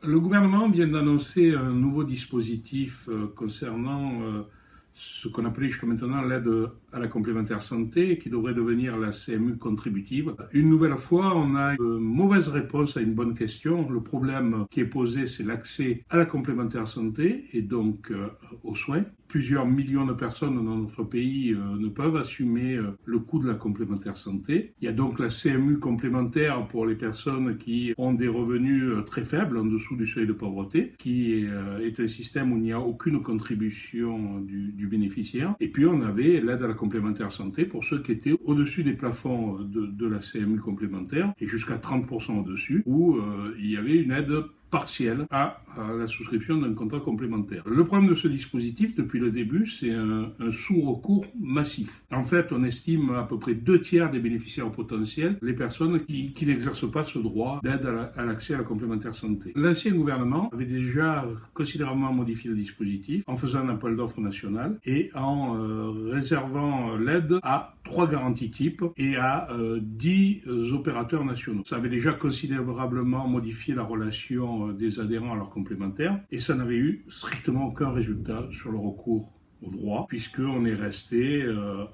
Le gouvernement vient d'annoncer un nouveau dispositif concernant ce qu'on appelait jusqu'à maintenant l'aide à la complémentaire santé, qui devrait devenir la CMU contributive. Une nouvelle fois, on a une mauvaise réponse à une bonne question. Le problème qui est posé, c'est l'accès à la complémentaire santé et donc aux soins. Plusieurs millions de personnes dans notre pays ne peuvent assumer le coût de la complémentaire santé. Il y a donc la CMU complémentaire pour les personnes qui ont des revenus très faibles, en dessous du seuil de pauvreté, qui est un système où il n'y a aucune contribution du bénéficiaire. Et puis on avait l'aide à la complémentaire santé pour ceux qui étaient au-dessus des plafonds de la CMU complémentaire et jusqu'à 30% au-dessus, où il y avait une aide partielle à la souscription d'un contrat complémentaire. Le problème de ce dispositif, depuis le début, c'est un sous-recours massif. En fait, on estime à peu près 2/3 des bénéficiaires potentiels, les personnes qui n'exercent pas ce droit d'aide à l'accès à la complémentaire santé. L'ancien gouvernement avait déjà considérablement modifié le dispositif en faisant un appel d'offres national et en réservant l'aide à 3 garanties types et à 10 opérateurs nationaux. Ça avait déjà considérablement modifié la relation des adhérents à leur complémentaire et ça n'avait eu strictement aucun résultat sur le recours au droit, puisqu'on est resté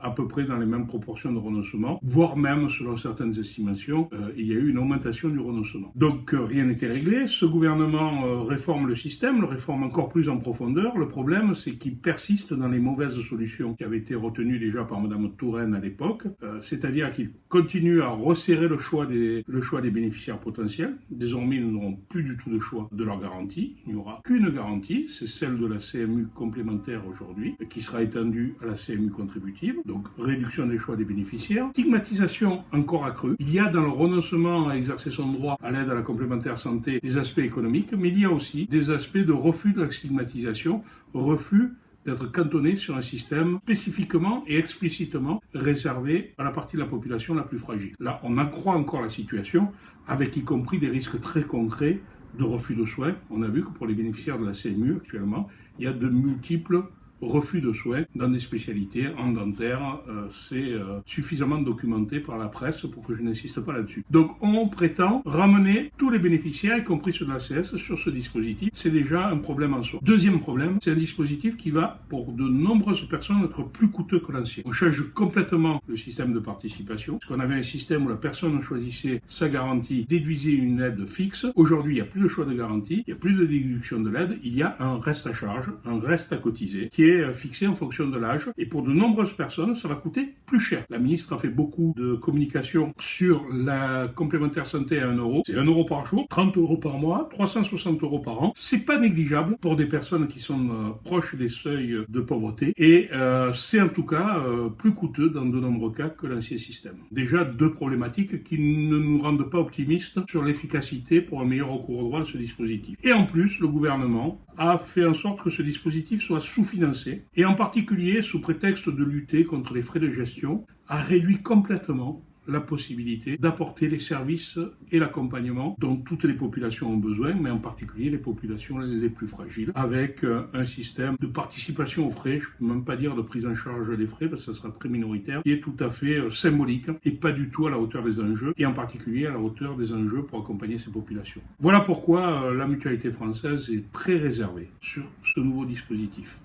à peu près dans les mêmes proportions de renoncement, voire même, selon certaines estimations, il y a eu une augmentation du renoncement. Donc rien n'était réglé. Ce gouvernement réforme le système, le réforme encore plus en profondeur. Le problème, c'est qu'il persiste dans les mauvaises solutions qui avaient été retenues déjà par Mme Touraine à l'époque, c'est-à-dire qu'il continue à resserrer le choix des bénéficiaires potentiels. Désormais, ils n'auront plus du tout de choix de leur garantie. Il n'y aura qu'une garantie, c'est celle de la CMU complémentaire aujourd'hui, qui sera étendue à la CMU contributive, donc réduction des choix des bénéficiaires, stigmatisation encore accrue. Il y a dans le renoncement à exercer son droit à l'aide à la complémentaire santé des aspects économiques, mais il y a aussi des aspects de refus de la stigmatisation, refus d'être cantonné sur un système spécifiquement et explicitement réservé à la partie de la population la plus fragile. Là, on accroît encore la situation, avec y compris des risques très concrets de refus de soins. On a vu que pour les bénéficiaires de la CMU actuellement, il y a de multiples refus de soins dans des spécialités en dentaire, c'est suffisamment documenté par la presse pour que je n'insiste pas là-dessus. Donc on prétend ramener tous les bénéficiaires, y compris ceux de l'ACS, sur ce dispositif. C'est déjà un problème en soi. Deuxième problème, c'est un dispositif qui va, pour de nombreuses personnes, être plus coûteux que l'ancien. On change complètement le système de participation, parce qu'on avait un système où la personne choisissait sa garantie, déduisait une aide fixe. Aujourd'hui, il n'y a plus de choix de garantie, il n'y a plus de déduction de l'aide, il y a un reste à charge, un reste à cotiser, qui est fixé en fonction de l'âge. Et pour de nombreuses personnes, ça va coûter plus cher. La ministre a fait beaucoup de communication sur la complémentaire santé à 1 euro. C'est 1 euro par jour, 30 euros par mois, 360 euros par an. C'est pas négligeable pour des personnes qui sont proches des seuils de pauvreté. Et c'est en tout cas plus coûteux dans de nombreux cas que l'ancien système. Déjà, 2 problématiques qui ne nous rendent pas optimistes sur l'efficacité pour un meilleur recours au droit de ce dispositif. Et en plus, le gouvernement a fait en sorte que ce dispositif soit sous-financé, et en particulier, sous prétexte de lutter contre les frais de gestion, a réduit complètement la possibilité d'apporter les services et l'accompagnement dont toutes les populations ont besoin, mais en particulier les populations les plus fragiles, avec un système de participation aux frais, je ne peux même pas dire de prise en charge des frais, parce que ça sera très minoritaire, qui est tout à fait symbolique et pas du tout à la hauteur des enjeux, et en particulier à la hauteur des enjeux pour accompagner ces populations. Voilà pourquoi la Mutualité française est très réservée sur ce nouveau dispositif.